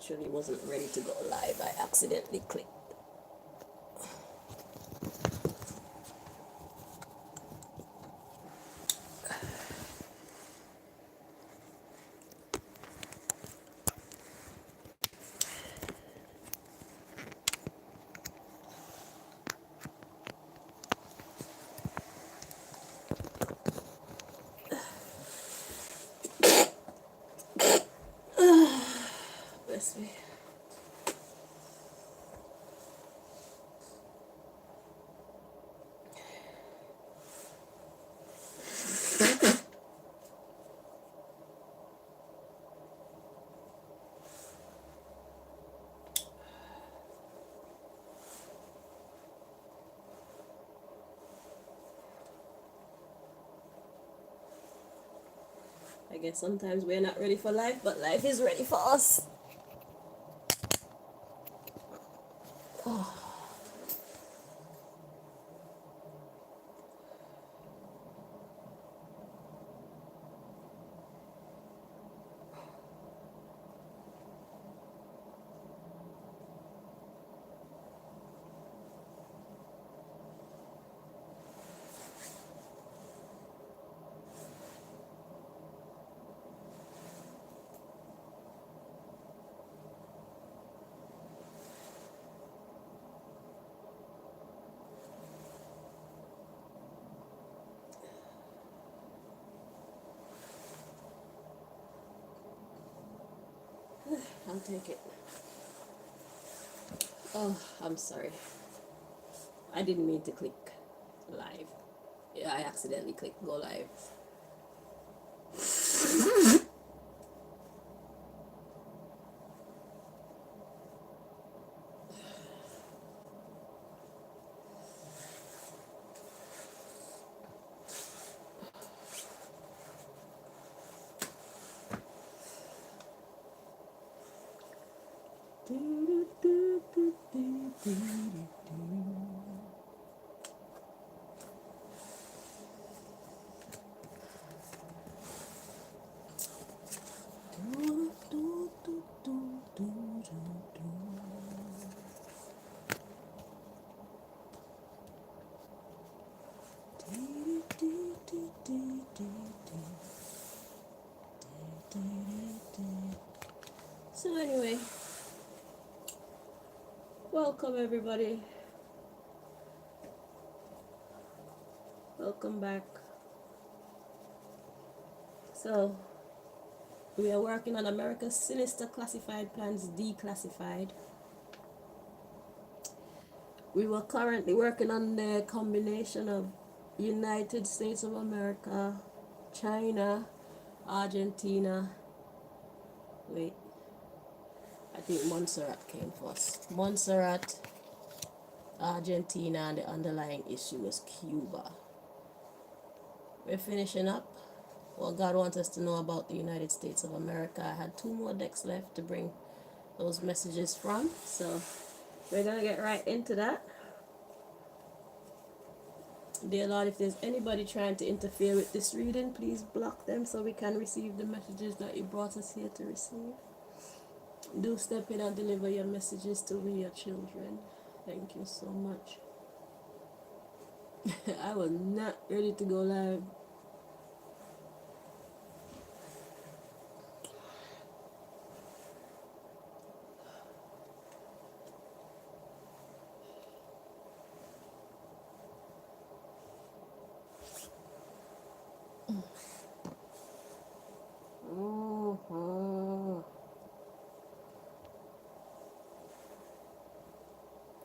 actually wasn't ready to go live. I accidentally clicked. Bless me. I guess sometimes we're not ready for life, but life is ready for us. I'll take it. Oh, I'm sorry. I didn't mean to click live. Yeah, I accidentally clicked go live. So anyway, welcome everybody. Welcome back. So we are working on America's Sinister Classified Plans Declassified. We were currently working on the combination of United States of America, China, Argentina. Wait, I think Montserrat came first. Montserrat, Argentina, and the underlying issue was Cuba. We're finishing up what God wants us to know about the United States of America. I had 2 more decks left to bring those messages from, so we're gonna get right into that. Dear Lord, if there's anybody trying to interfere with this reading, please block them so we can receive the messages that you brought us here to receive. Do step in and deliver your messages to we, your children. Thank you so much. I was not ready to go live.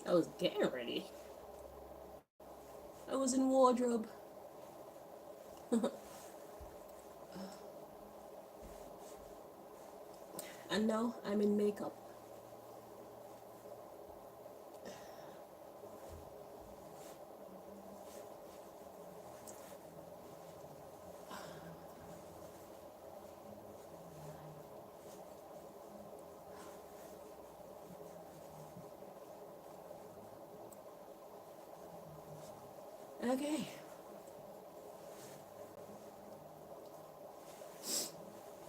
I was getting ready. I was in wardrobe. And now I'm in makeup. Okay.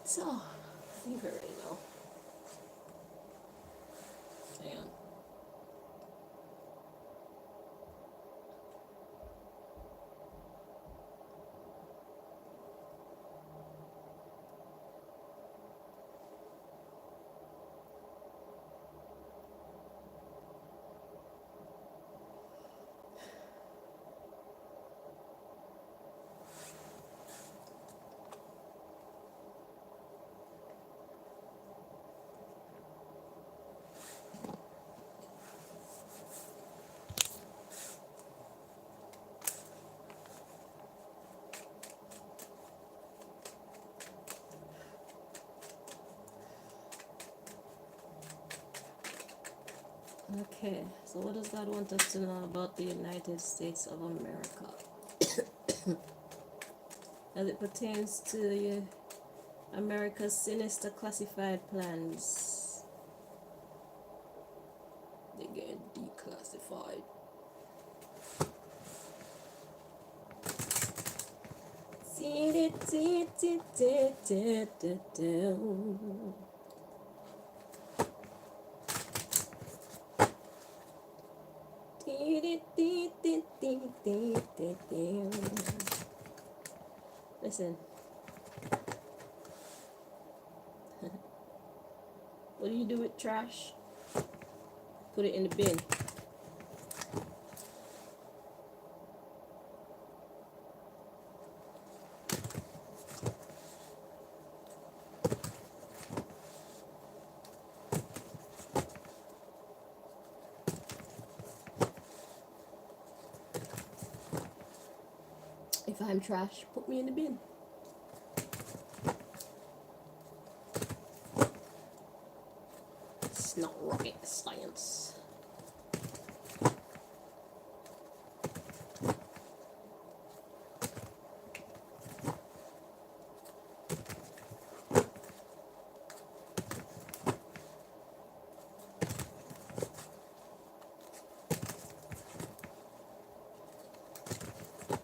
So, I think I already know. Okay, so what does God want us to know about the United States of America as it pertains to America's sinister classified plans? They get declassified. Listen, what do you do with trash? Put it in the bin. If I'm trash, put me in the bin. It's not rocket science.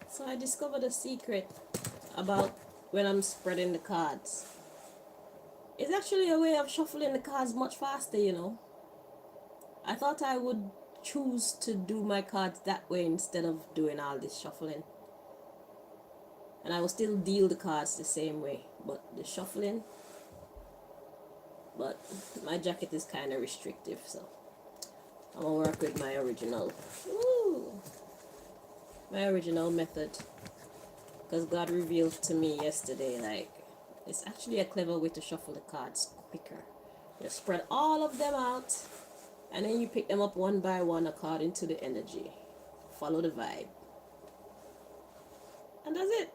So I discovered a secret about when I'm spreading the cards. It's actually a way of shuffling the cards much faster, you know. I thought I would choose to do my cards that way instead of doing all this shuffling. And I will still deal the cards the same way, but the shuffling. But my jacket is kind of restrictive, so I'm gonna work with my original. My original method. Because God revealed to me yesterday, like, it's actually a clever way to shuffle the cards quicker. You spread all of them out, and then you pick them up one by one according to the energy. Follow the vibe. And that's it.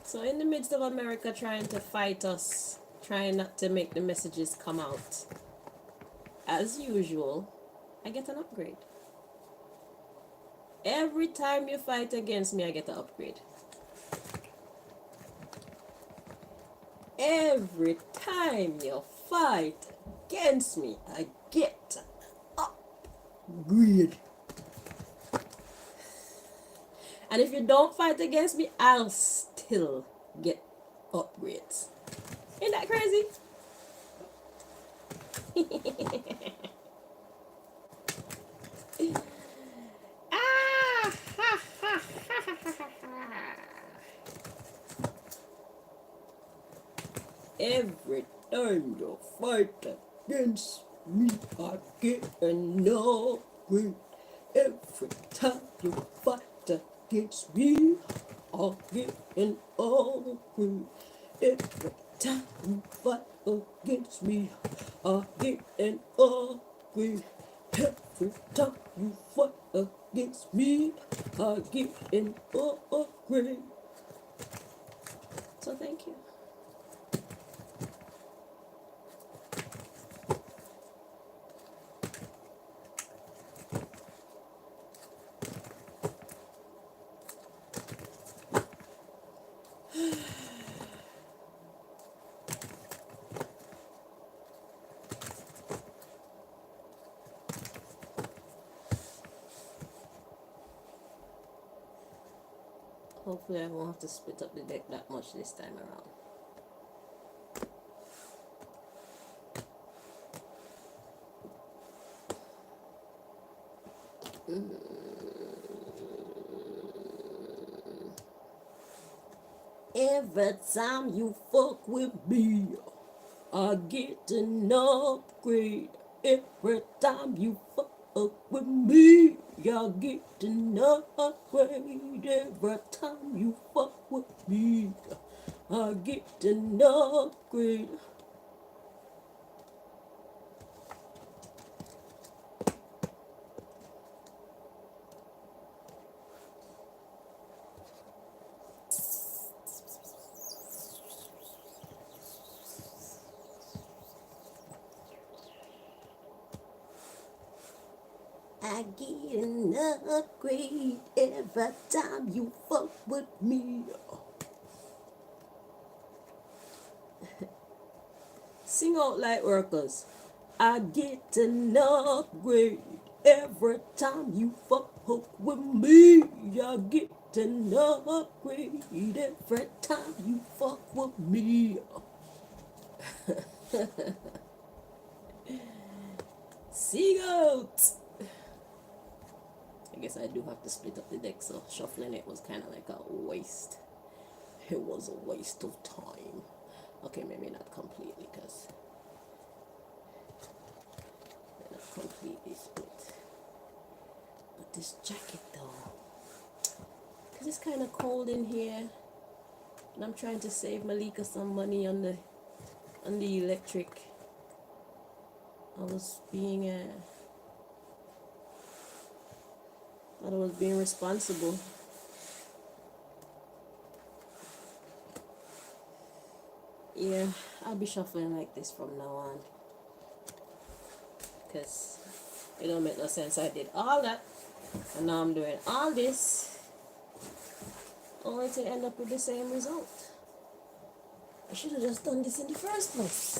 So in the midst of America trying to fight us, trying not to make the messages come out, as usual, I get an upgrade. Every time you fight against me, I get an upgrade. Every time you fight against me, I get an upgrade. And if you don't fight against me, I'll still get upgrades. Ain't that crazy? Every time you fight against me, I get an upgrade. Every time you fight against me, I get an upgrade. Every time you fight against me, I get an upgrade. Every time you fight against me, I get an upgrade. So thank you. Hopefully I won't have to split up the deck that much this time around. Every time you fuck with me, I get an upgrade. Every time you fuck with me, I get an upgrade. Every time you fuck with me, I get an upgrade. I get an upgrade every time you fuck with me. Sing out light workers. I get an upgrade every time you fuck with me. I get an upgrade every time you fuck with me. Sing out. I guess I do have to split up the deck, so shuffling it was kind of like a waste. It was a waste of time. Okay, maybe not completely, because they're not completely split. But this jacket though, because it's kind of cold in here, and I'm trying to save Malika some money on the electric. I was being thought I was being responsible. Yeah, I'll be shuffling like this from now on, because it don't make no sense. I did all that, and now I'm doing all this, only to end up with the same result. I should have just done this in the first place.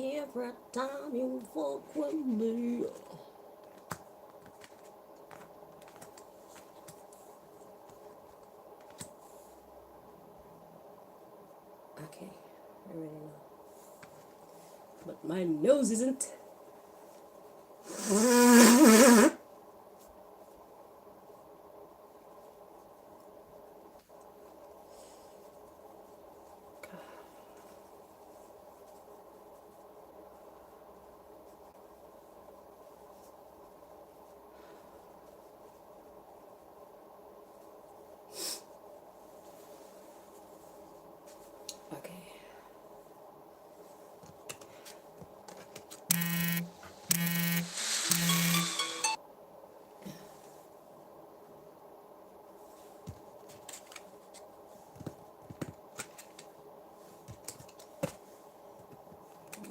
Every time you fuck with me. Okay, I already know. But my nose isn't. Okay.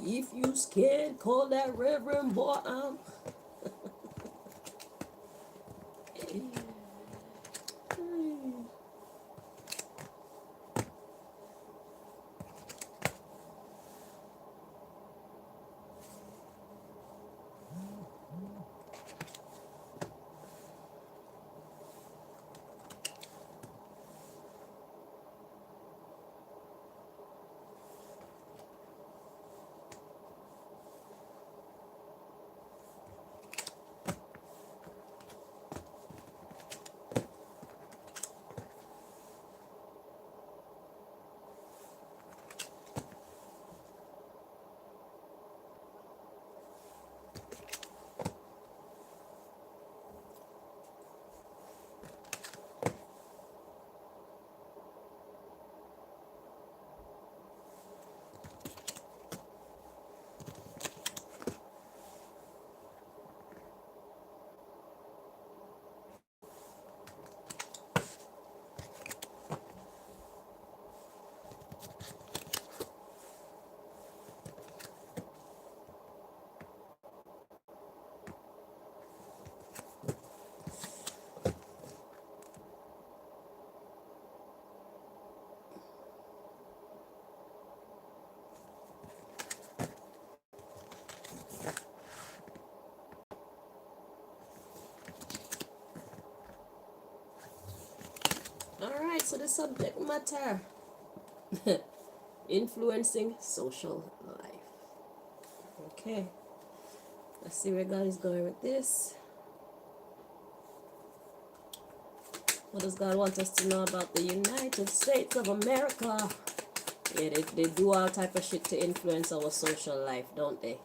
If you scared, call that Reverend boy. Alright, so the subject matter. Influencing social life. Okay. Let's see where God is going with this. What does God want us to know about the United States of America? Yeah, they do all type of shit to influence our social life, don't they?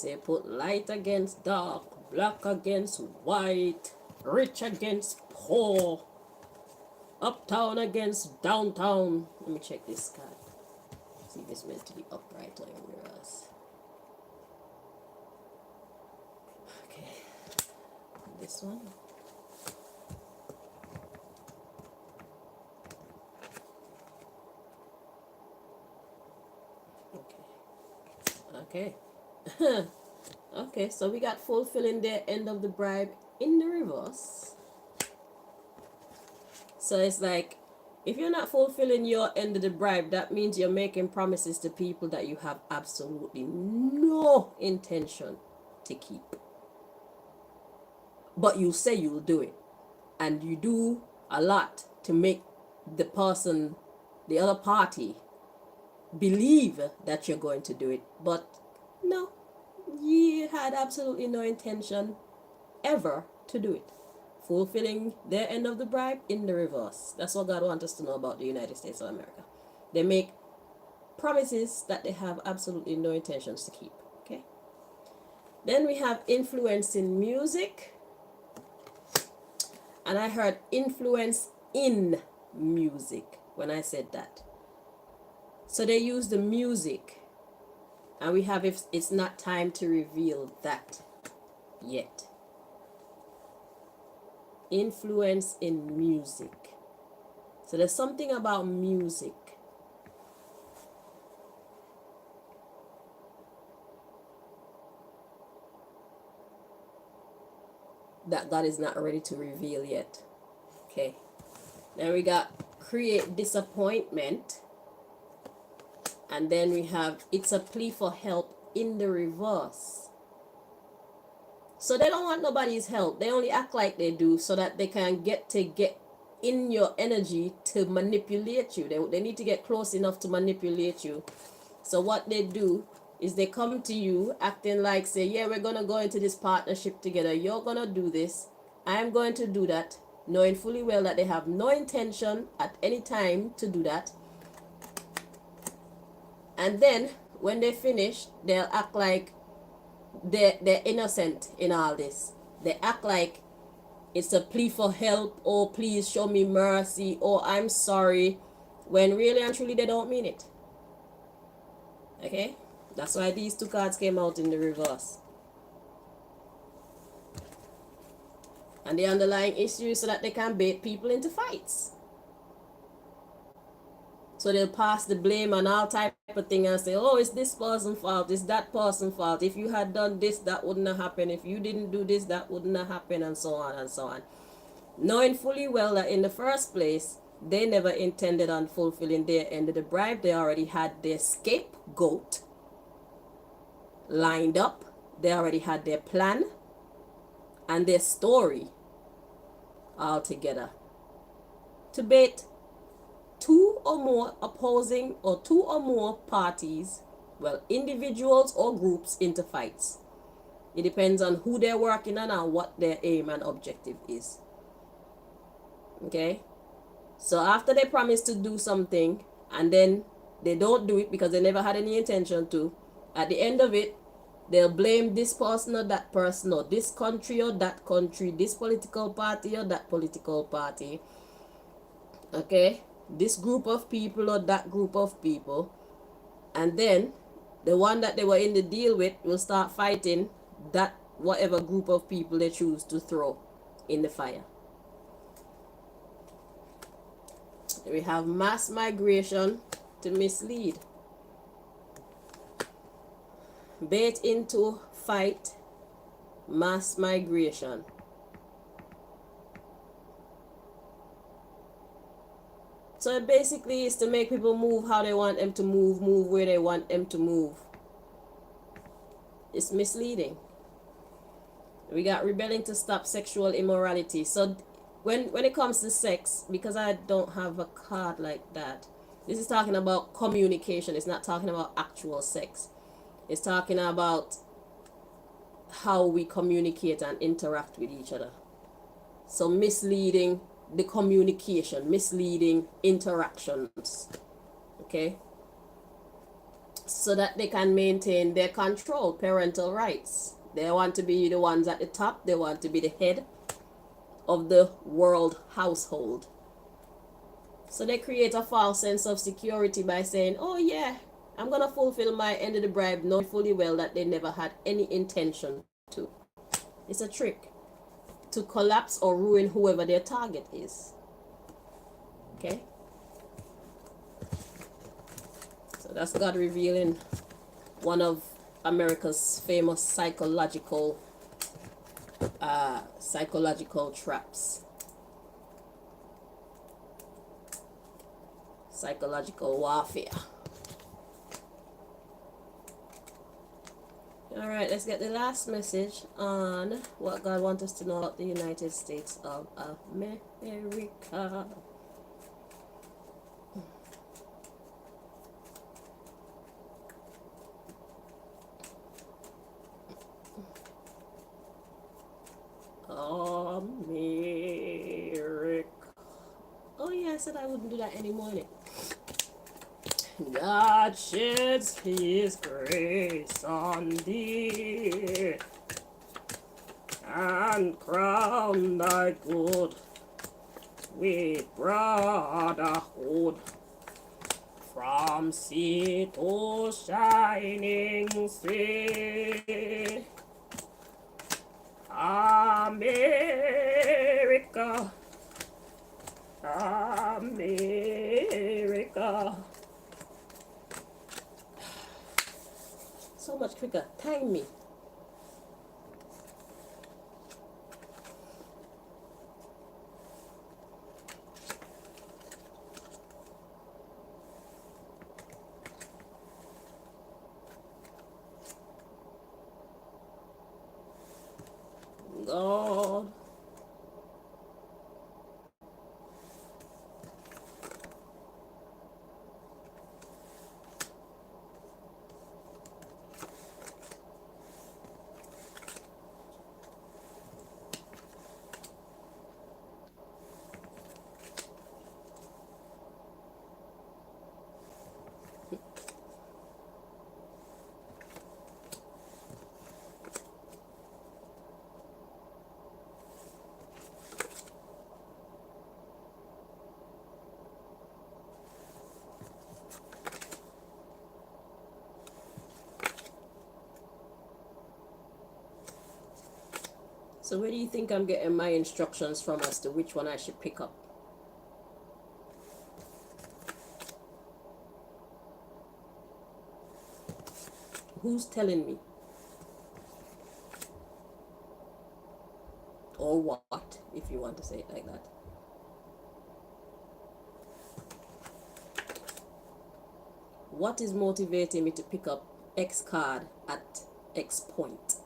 Say put light against dark, black against white, rich against poor, uptown against downtown. Let me check this card. See if it's meant to be upright or in reverse. Okay, this one. Okay. Okay, so we got fulfilling the end of the bribe in the reverse. So it's like, if you're not fulfilling your end of the bribe, that means you're making promises to people that you have absolutely no intention to keep. But you say you'll do it. And you do a lot to make the person, the other party, believe that you're going to do it. But no, you had absolutely no intention ever to do it. Fulfilling their end of the bribe in the reverse. That's what God wants us to know about the United States of America. They make promises that they have absolutely no intentions to keep. Okay. Then we have influence in music. And I heard influence in music when I said that. So they use the music. And we have, if it's not time to reveal that yet. Influence in music. So there's something about music that God is not ready to reveal yet. Okay. Then we got create disappointment. And then we have it's a plea for help in the reverse. So they don't want nobody's help. They only act like they do so that they can get in your energy to manipulate you. They need to get close enough to manipulate you. So what they do is they come to you acting like, say, yeah, we're going to go into this partnership together. You're going to do this. I'm going to do that. Knowing fully well that they have no intention at any time to do that. And then when they finish, they'll act like they're innocent in all this. They act like it's a plea for help, or please show me mercy, or I'm sorry, when really and truly they don't mean it. Okay? That's why these two cards came out in the reverse. And the underlying issue is so that they can bait people into fights. So they'll pass the blame on all type of thing and say, oh, it's this person's fault, it's that person's fault. If you had done this, that wouldn't have happened. If you didn't do this, that wouldn't have happened, and so on and so on. Knowing fully well that in the first place, they never intended on fulfilling their end of the bribe. They already had their scapegoat lined up. They already had their plan and their story all together to bait two or more opposing or two or more parties, well, individuals or groups, into fights. It depends on who they're working on and what their aim and objective is. Okay? So after they promise to do something and then they don't do it because they never had any intention to, at the end of it, they'll blame this person or that person, or this country or that country, this political party or that political party. Okay? This group of people or that group of people. And then the one that they were in the deal with will start fighting that whatever group of people they choose to throw in the fire. We have mass migration to mislead. Bait into fight, mass migration. So it basically is to make people move how they want them to move where they want them to move. It's misleading. We got rebelling to stop sexual immorality. So when it comes to sex, because I don't have a card like that, this is talking about communication. It's not talking about actual sex. It's talking about how we communicate and interact with each other. So misleading the communication, misleading interactions. Okay? so that they can maintain their control, parental rights. They want to be the ones at the top. They want to be the head of the world household. So they create a false sense of security by saying, oh yeah, I'm going to fulfill my end of the bribe, knowing fully well that they never had any intention to. It's a trick to collapse or ruin whoever their target is. Okay? So that's God revealing one of America's famous psychological traps. Psychological warfare. Alright, let's get the last message on what God wants us to know about the United States of America. America. Oh yeah, I said I wouldn't do that anymore. God sheds his grace on thee and crown thy good with brotherhood from sea to shining sea. America, America. So much quicker. Time me. God. So where do you think I'm getting my instructions from as to which one I should pick up? Who's telling me? Or what, if you want to say it like that. What is motivating me to pick up X card at X point?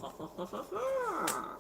Ha ha ha ha ha.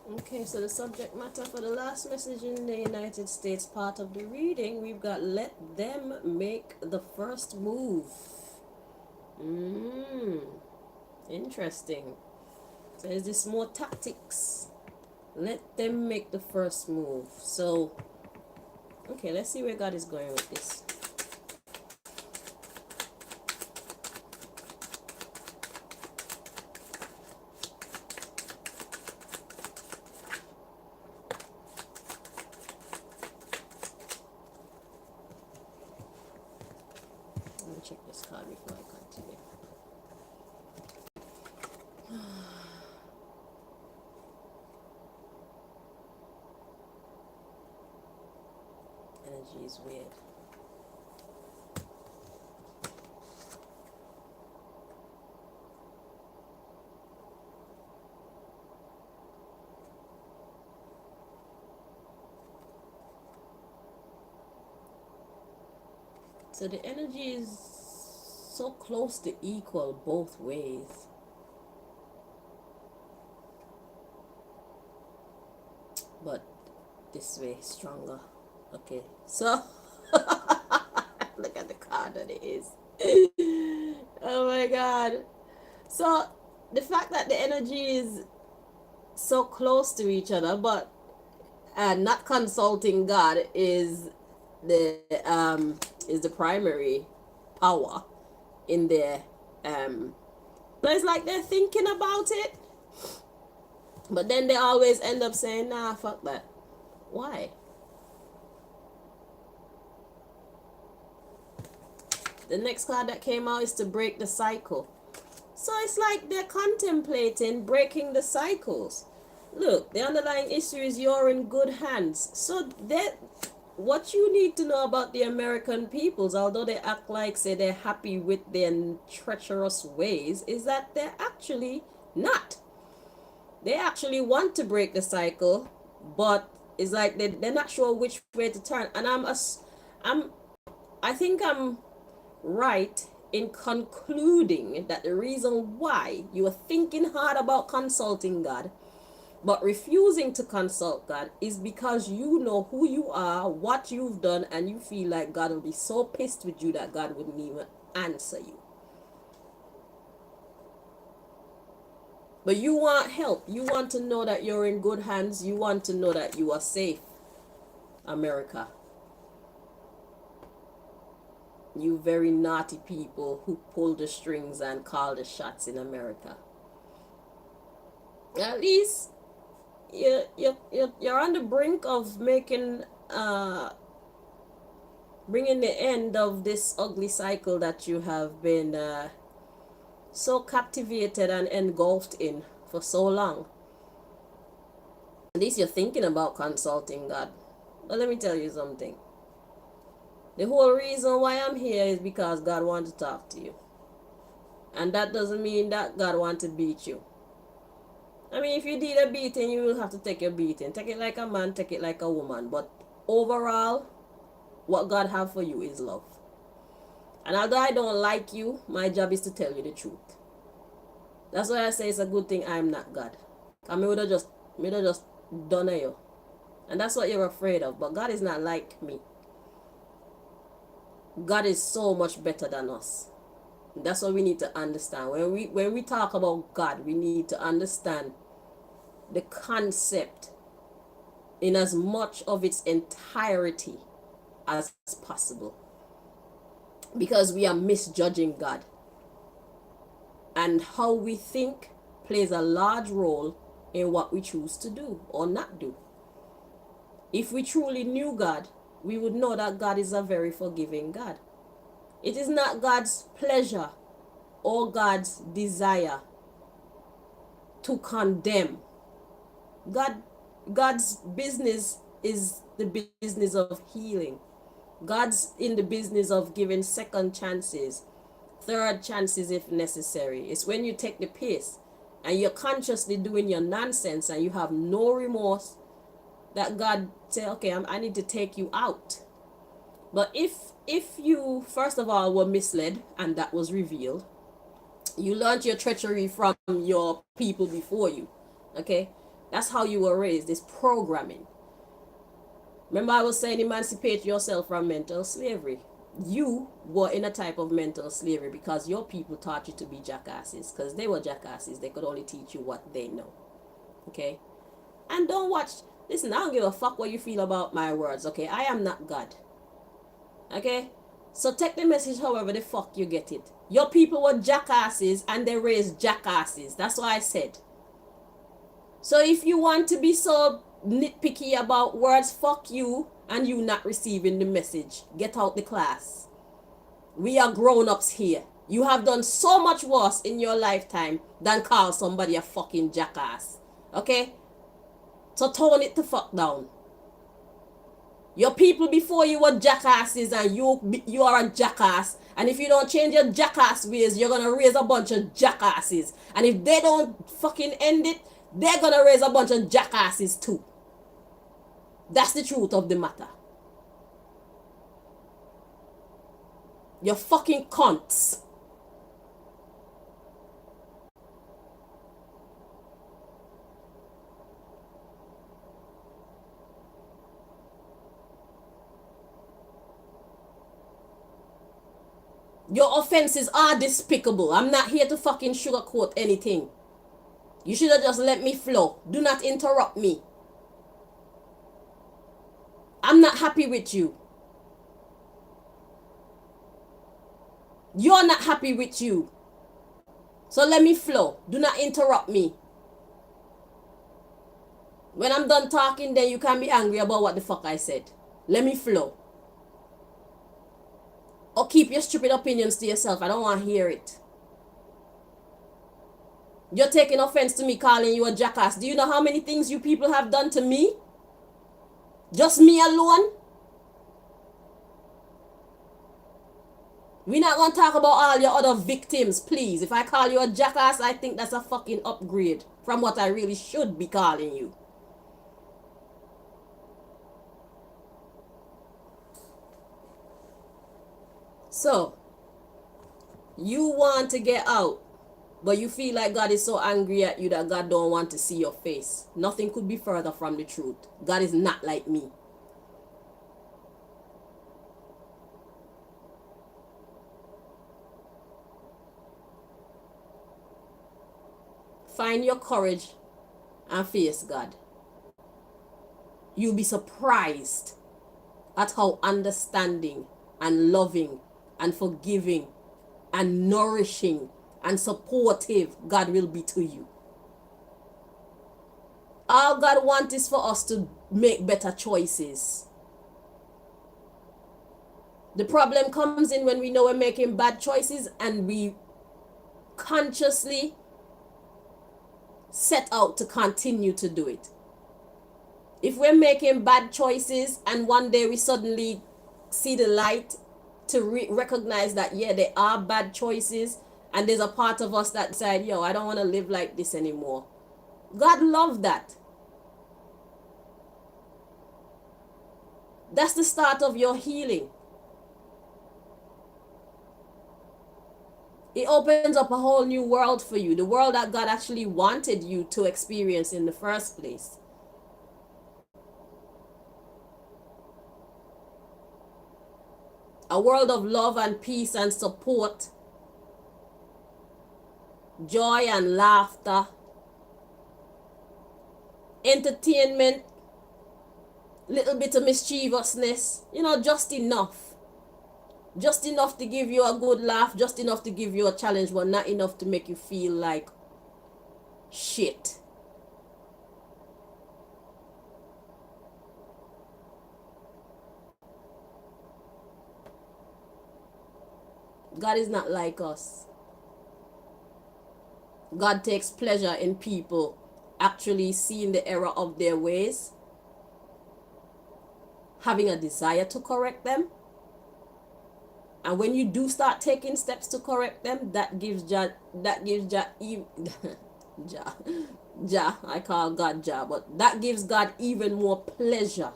Okay, so the subject matter for the last message in the United States part of the reading, we've got let them make the first move. Interesting. So is this more tactics? Let them make the first move. So Okay, let's see where God is going with this. Let me check this card before I continue. Energy is weird. So the energy is so close to equal both ways. But this way stronger. Okay, so look at the card that it is. Oh my god. So the fact that the energy is so close to each other, but not consulting God the is the primary power in there. But it's like they're thinking about it, but then they always end up saying, nah, fuck that. Why? The next card that came out is to break the cycle. So it's like they're contemplating breaking the cycles. Look, the underlying issue is you're in good hands. So that what you need to know about the American peoples, although they act like say they're happy with their treacherous ways, is that they're actually not. They actually want to break the cycle, but it's like they're not sure which way to turn. And I think I'm right in concluding that the reason why you are thinking hard about consulting God but refusing to consult God is because you know who you are, what you've done, and you feel like God will be so pissed with you that God wouldn't even answer you. But you want help. You want to know that you're in good hands. You want to know that you are safe, America. You very naughty people who pull the strings and call the shots in America. At least you're on the brink of making bringing the end of this ugly cycle that you have been so captivated and engulfed in for so long. At least you're thinking about consulting God. But let me tell you something. The whole reason why I'm here is because God wants to talk to you. And that doesn't mean that God wants to beat you. I mean, if you need a beating, you will have to take your beating. Take it like a man, take it like a woman. But overall, what God have for you is love. And although I don't like you, my job is to tell you the truth. That's why I say it's a good thing I'm not God. I would have just done you. And that's what you're afraid of. But God is not like me. God is so much better than us. That's what we need to understand. When we talk about God, we need to understand the concept in as much of its entirety as possible. Because we are misjudging God. And how we think plays a large role in what we choose to do or not do. If we truly knew God, we would know that God is a very forgiving God. It is not God's pleasure or God's desire to condemn. God's business is the business of healing. God's in the business of giving second chances, third chances if necessary. It's when you take the piss and you're consciously doing your nonsense and you have no remorse that God say, okay, I need to take you out. But if you first of all were misled and that was revealed, you learned your treachery from your people before you. Okay, that's how you were raised. This programming. Remember, I was saying emancipate yourself from mental slavery. You were in a type of mental slavery because your people taught you to be jackasses. Because they were jackasses. They could only teach you what they know. Okay? And don't watch Listen, I don't give a fuck what you feel about my words, okay? I am not God. Okay? So take the message however the fuck you get it. Your people were jackasses and they raised jackasses. That's what I said. So if you want to be so nitpicky about words, fuck you and you not receiving the message. Get out the class. We are grown-ups here. You have done so much worse in your lifetime than call somebody a fucking jackass. Okay? So tone it the fuck down. Your people before you were jackasses and you are a jackass. And if you don't change your jackass ways, you're gonna raise a bunch of jackasses. And if they don't fucking end it, they're gonna raise a bunch of jackasses too. That's the truth of the matter. You're fucking cunts. Your offenses are despicable. I'm not here to fucking sugarcoat anything. You should have just let me flow. Do not interrupt me. I'm not happy with you. You're not happy with you. So let me flow. Do not interrupt me. When I'm done talking, then you can be angry about what the fuck I said. Let me flow. Or keep your stupid opinions to yourself. I don't want to hear it. You're taking offense to me calling you a jackass. Do you know how many things you people have done to me? Just me alone? We're not going to talk about all your other victims, please. If I call you a jackass, I think that's a fucking upgrade from what I really should be calling you. So, you want to get out, but you feel like God is so angry at you that God don't want to see your face. Nothing could be further from the truth. God is not like me. Find your courage and face God. You'll be surprised at how understanding and loving and forgiving and nourishing and supportive God will be to you. All God wants is for us to make better choices. The problem comes in when we know we're making bad choices and we consciously set out to continue to do it. If we're making bad choices and one day we suddenly see the light to recognize that, yeah, they are bad choices, and there's a part of us that decide, yo, I don't want to live like this anymore. God loved that. That's the start of your healing. It opens up a whole new world for you, the world that God actually wanted you to experience in the first place. A world of love and peace and support, joy and laughter, entertainment, little bit of mischievousness, just enough. Just enough to give you a good laugh, just enough to give you a challenge, but not enough to make you feel like shit. God is not like us. God takes pleasure in people actually seeing the error of their ways, having a desire to correct them. And when you do start taking steps to correct them, that gives Jah, I call God Jah, but that gives God even more pleasure.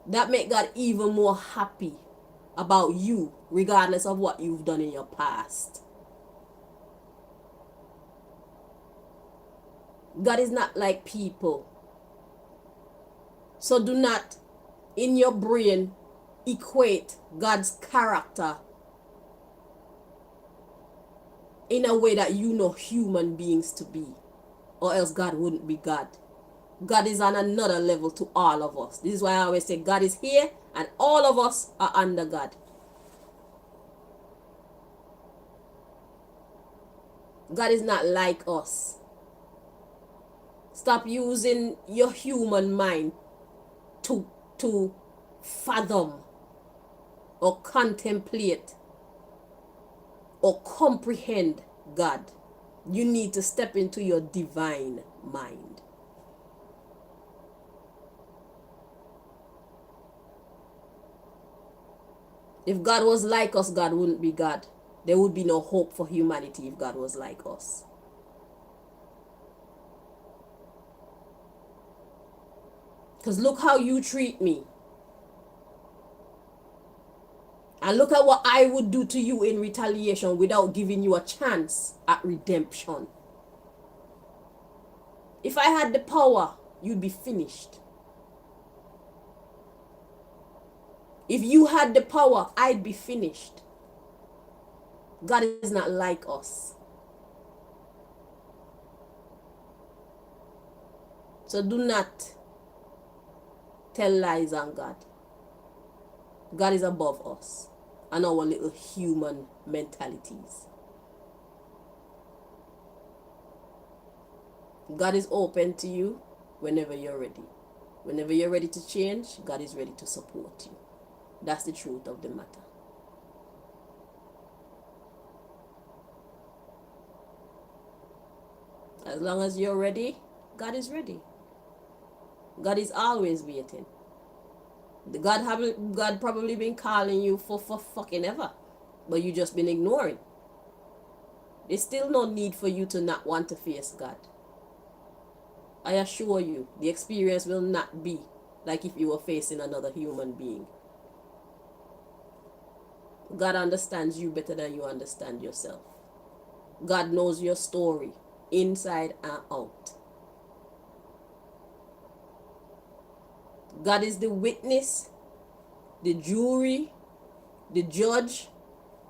That makes God even more happy about you, regardless of what you've done in your past. God is not like people. So do not, in your brain, equate God's character in a way that you know human beings to be, or else God wouldn't be God. God is on another level to all of us. This is why I always say God is here and all of us are under God. God is not like us. Stop using your human mind to fathom or contemplate or comprehend God. You need to step into your divine mind. If God was like us, God wouldn't be God. There would be no hope for humanity if God was like us. Because look how you treat me. And look at what I would do to you in retaliation without giving you a chance at redemption. If I had the power, you'd be finished. If you had the power, I'd be finished. God is not like us. So do not tell lies on God. God is above us and our little human mentalities. God is open to you whenever you're ready. Whenever you're ready to change, God is ready to support you. That's the truth of the matter. As long as you're ready, God is ready. God is always waiting. God probably been calling you for fucking ever, but you just been ignoring. There's still no need for you to not want to face God. I assure you, the experience will not be like if you were facing another human being. God understands you better than you understand yourself. God knows your story inside and out. God is the witness, the jury, the judge,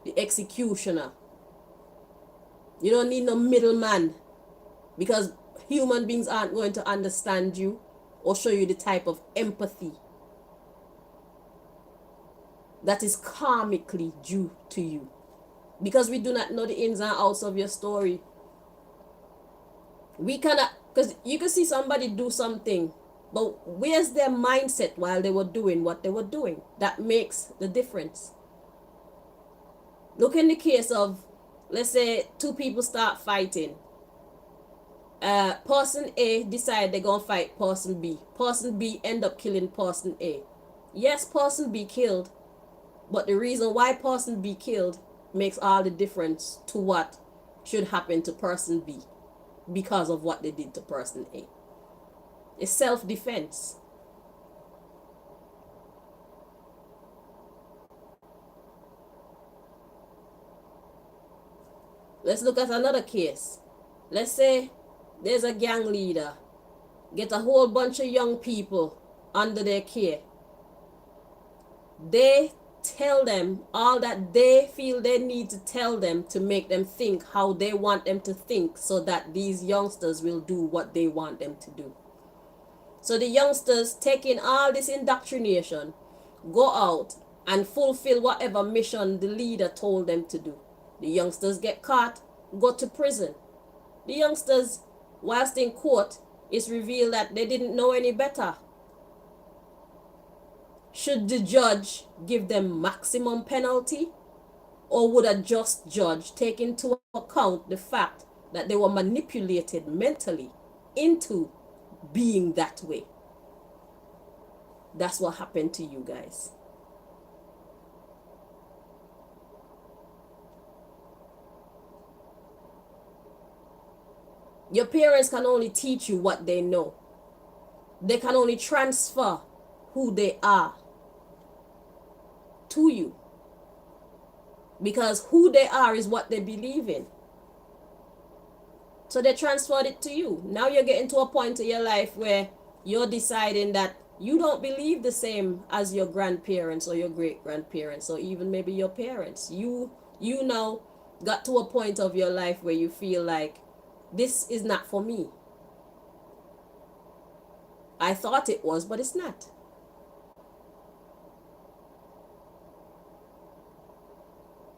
the executioner. You don't need no middleman, because human beings aren't going to understand you or show you the type of empathy that is karmically due to you, because we do not know the ins and outs of your story. We cannot, because you can see somebody do something, but where's their mindset while they were doing what they were doing? That makes the difference. Look in the case of, let's say, two people start fighting. Person A decide they're gonna fight person B. Person B end up killing person A. Yes, person B killed, but the reason why person B killed makes all the difference to what should happen to person B because of what they did to person A. It's self-defense. Let's look at another case. Let's say there's a gang leader, get a whole bunch of young people under their care. They tell them all that they feel they need to tell them to make them think how they want them to think, so that these youngsters will do what they want them to do. So the youngsters, taking all this indoctrination, go out and fulfill whatever mission the leader told them to do. The youngsters get caught, go to prison. The youngsters, whilst in court, it's revealed that they didn't know any better. Should the judge give them maximum penalty, or would a just judge take into account the fact that they were manipulated mentally into being that way? That's what happened to you guys. Your parents can only teach you what they know. They can only transfer who they are to you, because who they are is what they believe in. So they transferred it to you. Now you're getting to a point in your life where you're deciding that you don't believe the same as your grandparents or your great grandparents, or even maybe your parents. You now got to a point of your life where you feel like this is not for me. I thought it was, but it's not.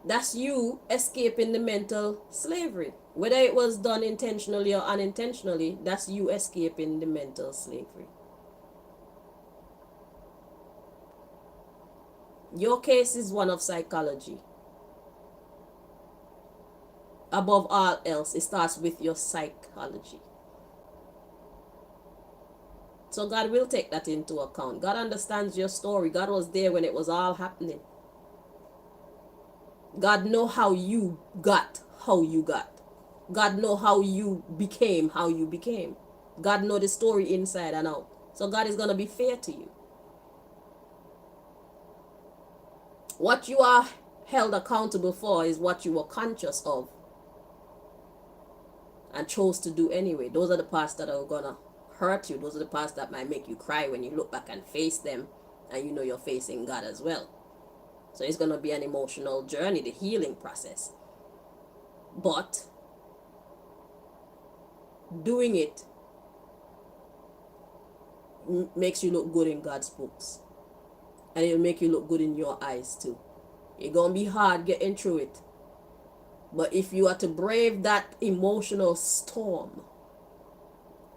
That's you escaping the mental slavery. Whether it was done intentionally or unintentionally, that's you escaping the mental slavery. Your case is one of psychology. Above all else, it starts with your psychology. So God will take that into account. God understands your story. God was there when it was all happening. God know how you got how you got. God know how you became how you became. God know the story inside and out. So God is going to be fair to you. What you are held accountable for is what you were conscious of and chose to do anyway. Those are the parts that are going to hurt you. Those are the parts that might make you cry when you look back and face them and you know you're facing God as well. So it's going to be an emotional journey, the healing process. But doing it makes you look good in God's books. And it'll make you look good in your eyes too. It's going to be hard getting through it. But if you are to brave that emotional storm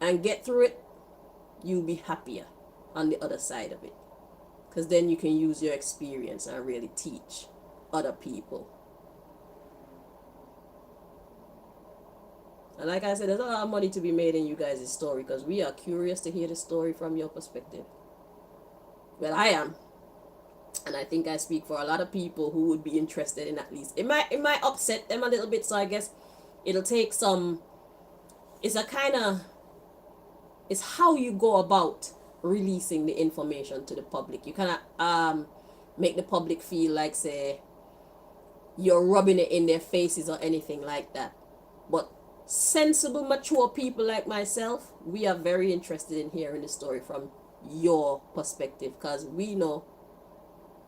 and get through it, you'll be happier on the other side of it. Because then you can use your experience and really teach other people. And like I said, there's a lot of money to be made in you guys' story because we are curious to hear the story from your perspective. Well, I am. And I think I speak for a lot of people who would be interested in at least. It might upset them a little bit, so I guess it'll take some. It's how you go about releasing the information to the public. You cannot make the public feel like, say, you're rubbing it in their faces or anything like that. But sensible, mature people like myself, we are very interested in hearing the story from your perspective because we know.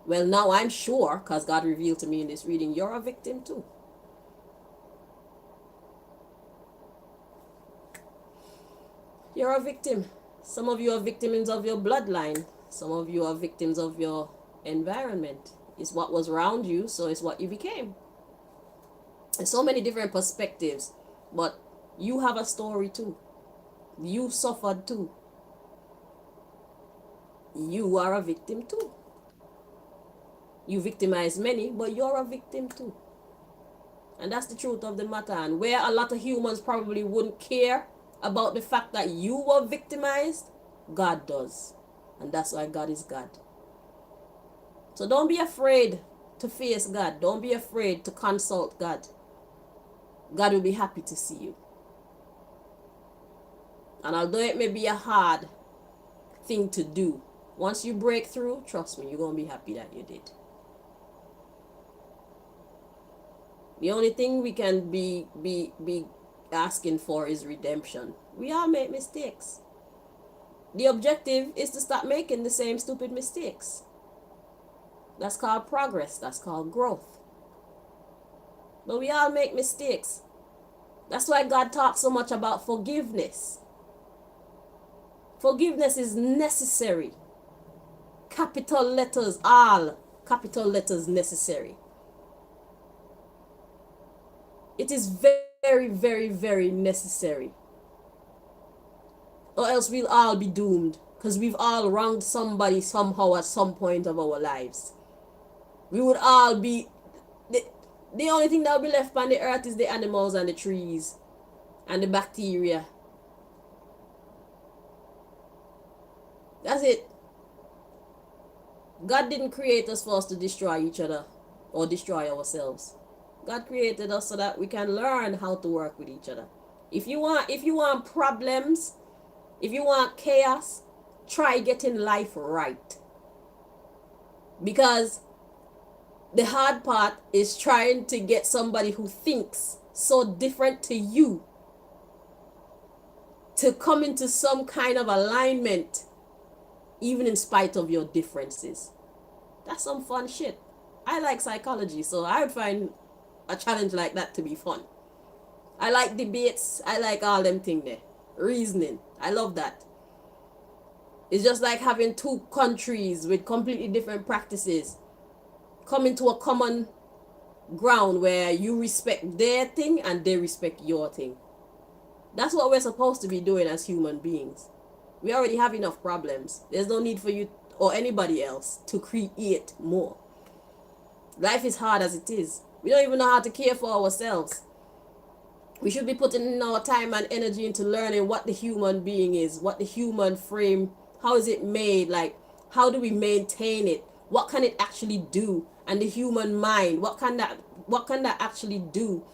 Well, now I'm sure, because God revealed to me in this reading, you're a victim too. You're a victim. Some of you are victims of your bloodline. Some of you are victims of your environment. It's what was around you, so it's what you became. There's so many different perspectives, but you have a story too. You suffered too. You are a victim too. You victimize many, but you're a victim too. And that's the truth of the matter. And where a lot of humans probably wouldn't care about the fact that you were victimized, God does. And that's why God is God. So don't be afraid to face God. Don't be afraid to consult God. God will be happy to see you. And although it may be a hard thing to do, once you break through, trust me, you're going to be happy that you did. The only thing we can be asking for is redemption. We all make mistakes. The objective is to stop making the same stupid mistakes. That's called progress. That's called growth. But we all make mistakes. That's why God talks so much about forgiveness. Forgiveness is necessary. Capital letters, all capital letters necessary. It is very, very, very necessary. Or else we'll all be doomed. Because we've all wronged somebody somehow at some point of our lives. We would all be... The only thing that will be left on the earth is the animals and the trees. And the bacteria. That's it. God didn't create us for us to destroy each other. Or destroy ourselves. God created us so that we can learn how to work with each other. If you want problems, if you want chaos, try getting life right. Because the hard part is trying to get somebody who thinks so different to you to come into some kind of alignment, even in spite of your differences. That's some fun shit. I like psychology, so I would find a challenge like that to be fun. I like debates. I like all them things there. Reasoning. I love that. It's just like having two countries with completely different practices coming to a common ground where you respect their thing and they respect your thing. That's what we're supposed to be doing as human beings. We already have enough problems. There's no need for you or anybody else to create more. Life is hard as it is. We don't even know how to care for ourselves. We should be putting in our time and energy into learning what the human being is, what the human frame, how is it made, like how do we maintain it, what can it actually do, and the human mind, what can that actually do,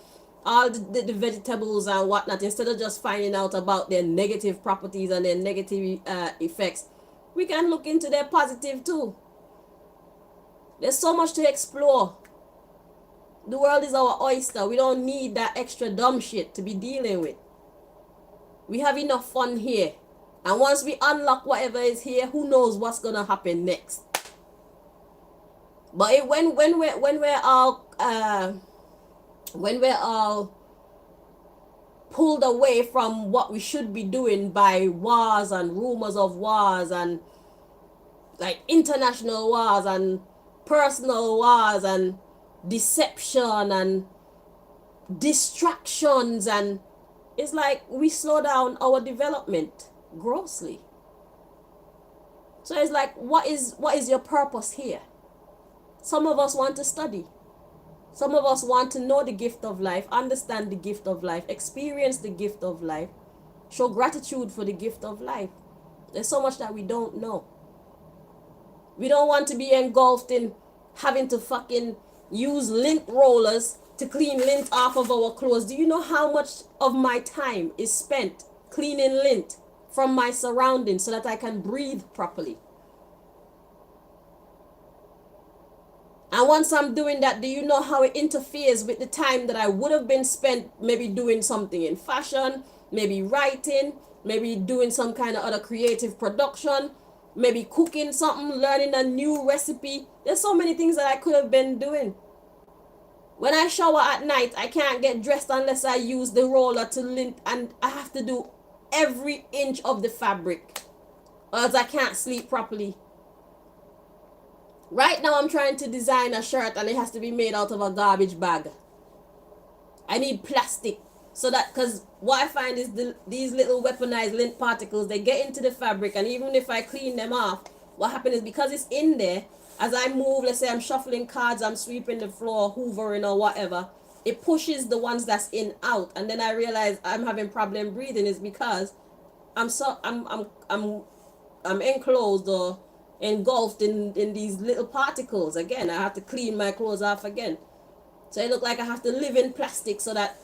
all the vegetables and whatnot, instead of just finding out about their negative properties and their negative effects. We can look into their positive too. There's so much to explore. The world is our oyster. We don't need that extra dumb shit to be dealing with. We have enough fun here. And once we unlock whatever is here, who knows what's gonna happen next. But when we're all pulled away from what we should be doing by wars and rumors of wars and like international wars and personal wars and deception and distractions, and it's like we slow down our development grossly. So it's like, what is your purpose here? Some of us want to study. Some of us want to know the gift of life, understand the gift of life, experience the gift of life, show gratitude for the gift of life. There's so much that we don't know. We don't want to be engulfed in having to fucking use lint rollers to clean lint off of our clothes. Do you know how much of my time is spent cleaning lint from my surroundings so that I can breathe properly? And once I'm doing that, do you know how it interferes with the time that I would have been spent maybe doing something in fashion, maybe writing, maybe doing some kind of other creative production, maybe cooking something, learning a new recipe. There's so many things that I could have been doing. When I shower at night, I can't get dressed unless I use the roller to lint, and I have to do every inch of the fabric, or else I can't sleep properly. Right now I'm trying to design a shirt and it has to be made out of a garbage bag. I need plastic so that, because what I find is these little weaponized lint particles, they get into the fabric, and even if I clean them off, what happens is, because it's in there, as I move, let's say I'm shuffling cards, I'm sweeping the floor, hoovering or whatever, it pushes the ones that's in out, and then I realize I'm having problem breathing is because I'm enclosed or engulfed in these little particles. Again, I have to clean my clothes off again. So it look like I have to live in plastic so that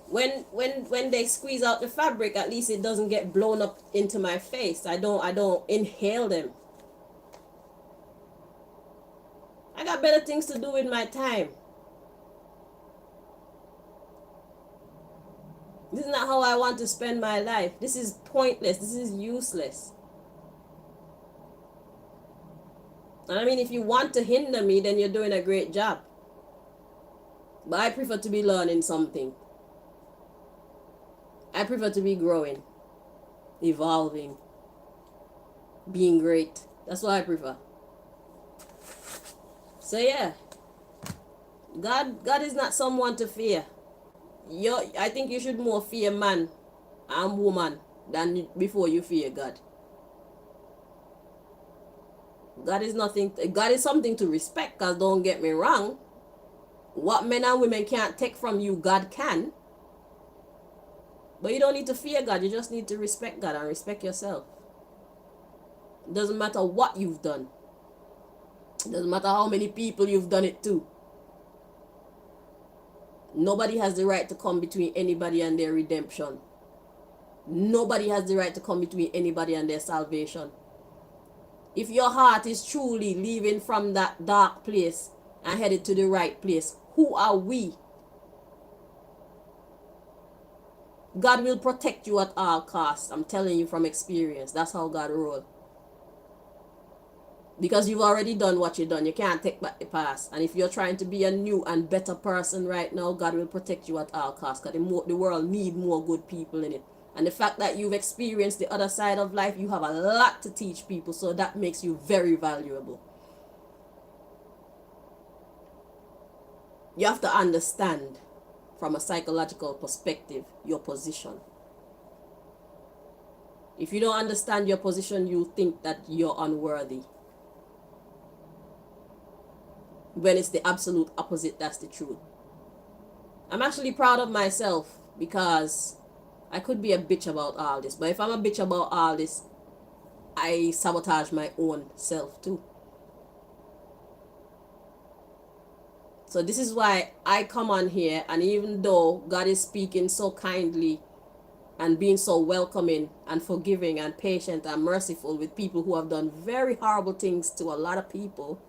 when they squeeze out the fabric, at least it doesn't get blown up into my face. I don't inhale them. I got better things to do with my time. This is not how I want to spend my life. This is pointless. This is useless. And I mean, if you want to hinder me, then you're doing a great job. But I prefer to be learning something. I prefer to be growing, evolving, being great. That's what I prefer. So yeah, God is not someone to fear. I think you should more fear man and woman than before you fear God. God is something to respect, because don't get me wrong, what men and women can't take from you, God can. But you don't need to fear God, you just need to respect God and respect yourself. It doesn't matter what you've done. It doesn't matter how many people you've done it to. Nobody has the right to come between anybody and their redemption. Nobody has the right to come between anybody and their salvation. If your heart is truly leaving from that dark place and headed to the right place, who are we? God will protect you at all costs. I'm telling you from experience. That's how God rolls. Because you've already done what you've done. You can't take back the past. And if you're trying to be a new and better person right now, God will protect you at all costs. Because the world need more good people in it. And the fact that you've experienced the other side of life, you have a lot to teach people. So that makes you very valuable. You have to understand from a psychological perspective your position. If you don't understand your position, you think that you're unworthy. When it's the absolute opposite, that's the truth. I'm actually proud of myself because I could be a bitch about all this. But if I'm a bitch about all this, I sabotage my own self too. So this is why I come on here, and even though God is speaking so kindly and being so welcoming and forgiving and patient and merciful with people who have done very horrible things to a lot of people,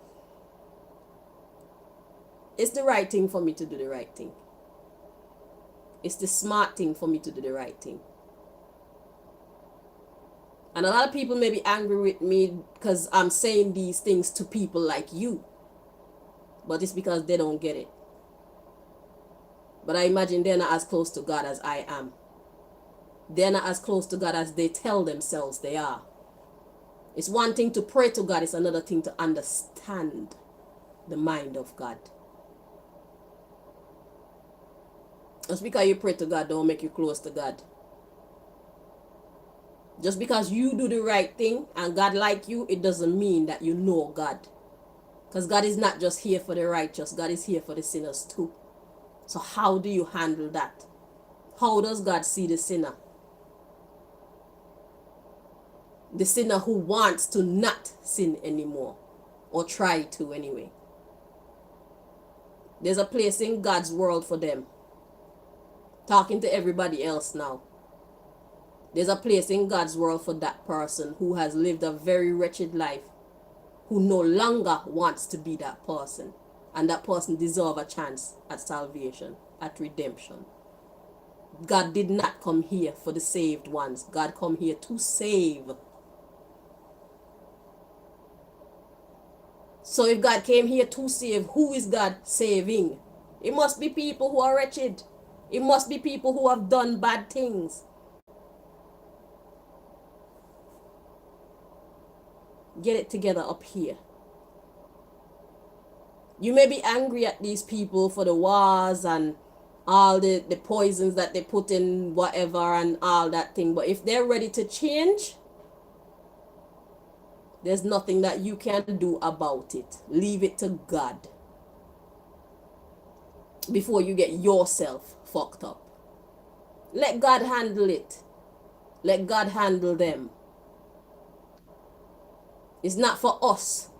it's the right thing for me to do the right thing. It's the smart thing for me to do the right thing. And a lot of people may be angry with me because I'm saying these things to people like you. But it's because they don't get it. But I imagine they're not as close to God as I am. They're not as close to God as they tell themselves they are. It's one thing to pray to God, it's another thing to understand the mind of God. Just because you pray to God don't make you close to God. Just because you do the right thing and God like you, it doesn't mean that you know God. Because God is not just here for the righteous, God is here for the sinners too. So how do you handle that? How does God see the sinner? The sinner who wants to not sin anymore, or try to anyway. There's a place in God's world for them. Talking to everybody else now. There's a place in God's world for that person who has lived a very wretched life, who no longer wants to be that person. And that person deserves a chance at salvation, at redemption. God did not come here for the saved ones. God come here to save. So if God came here to save, who is God saving? It must be people who are wretched. It must be people who have done bad things. Get it together up here. You may be angry at these people for the wars and all the poisons that they put in whatever and all that thing. But if they're ready to change, there's nothing that you can do about it. Leave it to God before you get yourself fucked up. Let God handle it. Let God handle them. It's not for us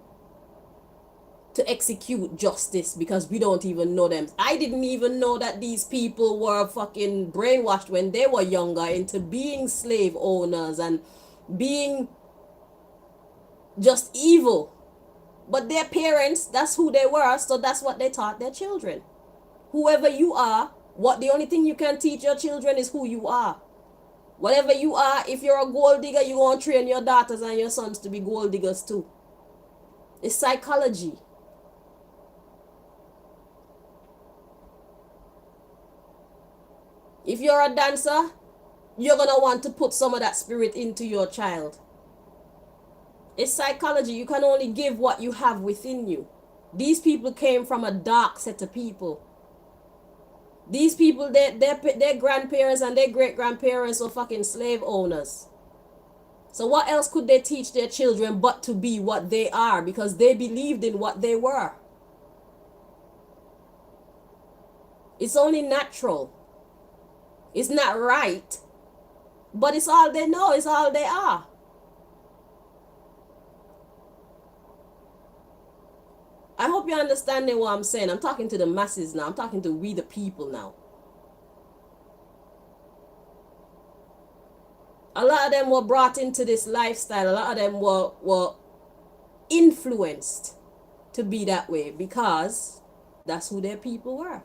to execute justice because we don't even know them. I didn't even know that these people were fucking brainwashed when they were younger into being slave owners and being just evil. But their parents, that's who they were, so that's what they taught their children. Whoever you are, the only thing you can teach your children is who you are. Whatever you are, if you're a gold digger, you're going to train your daughters and your sons to be gold diggers too. It's psychology. If you're a dancer, you're going to want to put some of that spirit into your child. It's psychology. You can only give what you have within you. These people came from a dark set of people. These people, their grandparents and their great-grandparents were fucking slave owners. So what else could they teach their children but to be what they are? Because they believed in what they were. It's only natural. It's not right. But it's all they know. It's all they are. I hope you're understanding what I'm saying. I'm talking to the masses now. I'm talking to we the people now. A lot of them were brought into this lifestyle. A lot of them were influenced to be that way because that's who their people were.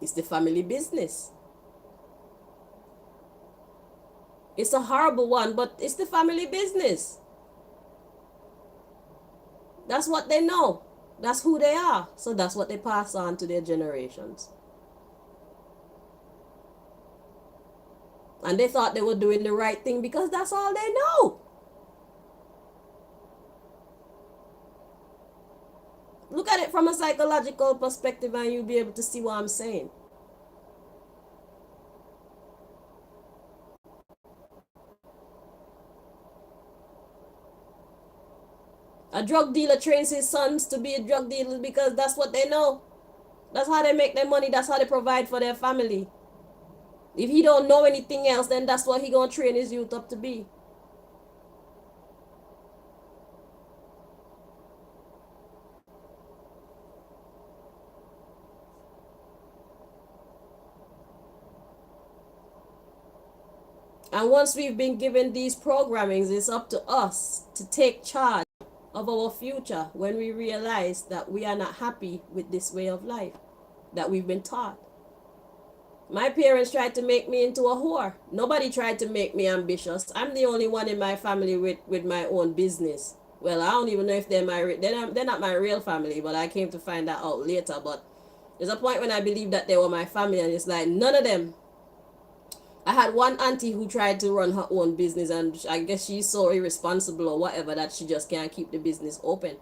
It's the family business. It's a horrible one, but it's the family business. That's what they know. That's who they are. So that's what they pass on to their generations. And they thought they were doing the right thing because that's all they know. Look at it from a psychological perspective and you'll be able to see what I'm saying. A drug dealer trains his sons to be a drug dealer because that's what they know. That's how they make their money. That's how they provide for their family. If he don't know anything else, then that's what he gonna train his youth up to be. And once we've been given these programmings, it's up to us to take charge of our future when we realize that we are not happy with this way of life that we've been taught. My parents tried to make me into a whore. Nobody tried to make me ambitious. I'm the only one in my family with my own business. Well, I don't even know if they're they're not my real family, but I came to find that out later. But there's a point when I believed that they were my family, and it's like none of them. I had one auntie who tried to run her own business, and I guess she's so irresponsible or whatever that she just can't keep the business open.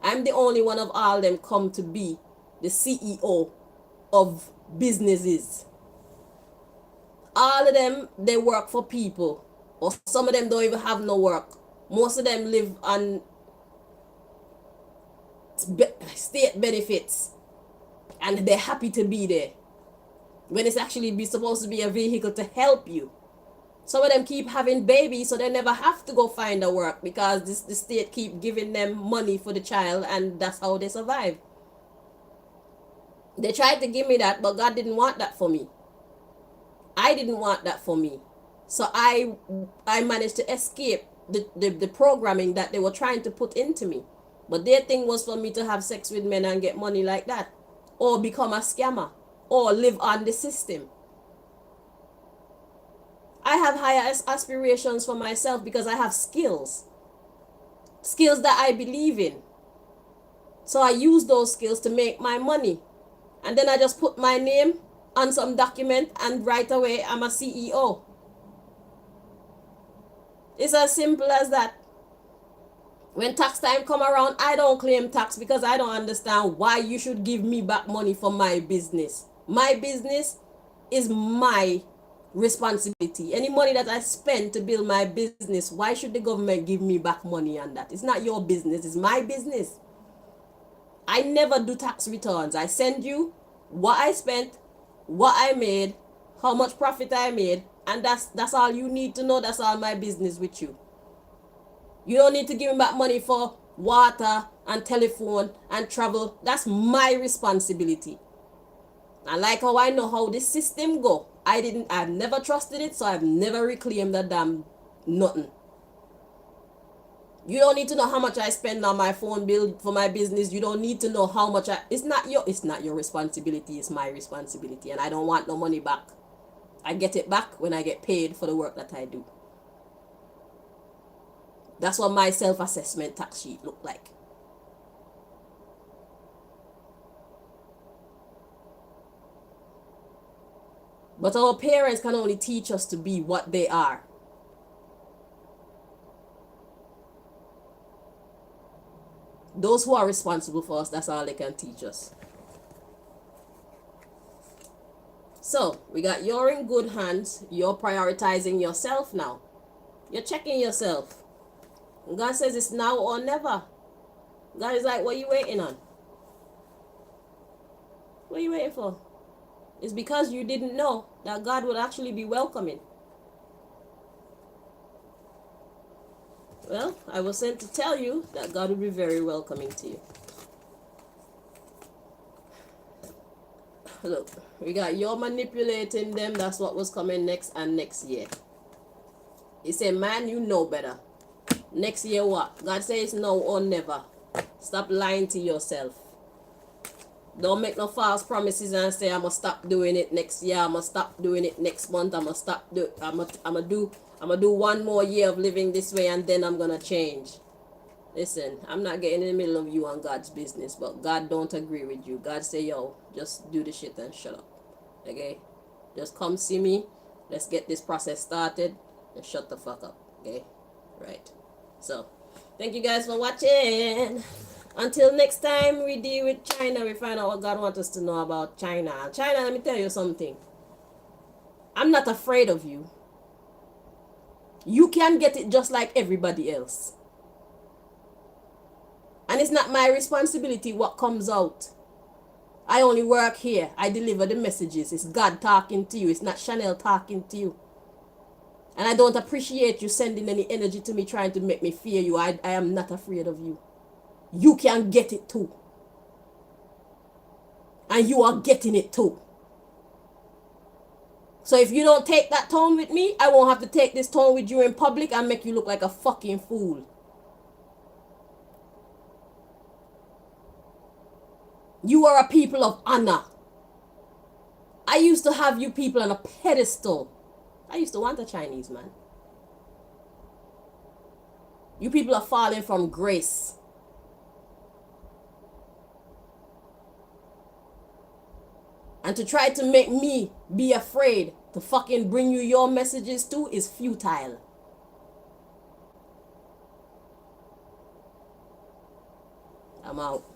I'm the only one of all them come to be the CEO of businesses. All of them, they work for people, or some of them don't even have no work. Most of them live on state benefits, and they're happy to be there when it's actually supposed to be a vehicle to help you. Some of them keep having babies so they never have to go find a work because the state keep giving them money for the child, and that's how they survive. They tried to give me that, but God didn't want that for me. I didn't want that for me. So I managed to escape the programming that they were trying to put into me. But their thing was for me to have sex with men and get money like that, or become a scammer, or live on the system. I have higher aspirations for myself because I have skills that I believe in. So I use those skills to make my money. And then I just put my name on some document and right away I'm a CEO. It's as simple as that. When tax time come around, I don't claim tax because I don't understand why you should give me back money for my business. My business is my responsibility. Any money that I spend to build my business, why should the government give me back money on that? It's not your business, it's my business. I never do tax returns. I send you what I spent, what I made, how much profit I made, and that's all you need to know. That's all my business with you. You don't need to give me back money for water and telephone and travel. That's my responsibility. And like how I know how this system go, I've never trusted it, so I've never reclaimed a damn nothing. You don't need to know how much I spend on my phone bill for my business. You don't need to know how much it's not your responsibility, it's my responsibility, and I don't want no money back. I get it back when I get paid for the work that I do. That's what my self-assessment tax sheet look like. But our parents can only teach us to be what they are. Those who are responsible for us, that's all they can teach us. So, we got you're in good hands. You're prioritizing yourself now. You're checking yourself. God says it's now or never. God is like, what are you waiting on? What are you waiting for? It's because you didn't know that God would actually be welcoming. Well, I was sent to tell you that God will be very welcoming to you. Look, we got you're manipulating them. That's what was coming next and next year. He said, man, you know better. Next year what? God says no or never. Stop lying to yourself. Don't make no false promises and say I'm gonna stop doing it next year. I'm gonna stop doing it next month. I'm gonna do one more year of living this way and then I'm gonna change. Listen, I'm not getting in the middle of you and God's business, but God don't agree with you. God say, yo, just do the shit and shut up. Okay? Just come see me. Let's get this process started and shut the fuck up. Okay? Right. So, thank you guys for watching. Until next time we deal with China, we find out what God wants us to know about China. China, let me tell you something. I'm not afraid of you. You can get it just like everybody else. And it's not my responsibility what comes out. I only work here. I deliver the messages. It's God talking to you. It's not Chanel talking to you. And I don't appreciate you sending any energy to me trying to make me fear you. I am not afraid of you. You can get it too. And you are getting it too. So if you don't take that tone with me, I won't have to take this tone with you in public and make you look like a fucking fool. You are a people of honor. I used to have you people on a pedestal. I used to want a Chinese man. You people are falling from grace. And to try to make me be afraid to fucking bring you your messages too is futile. I'm out.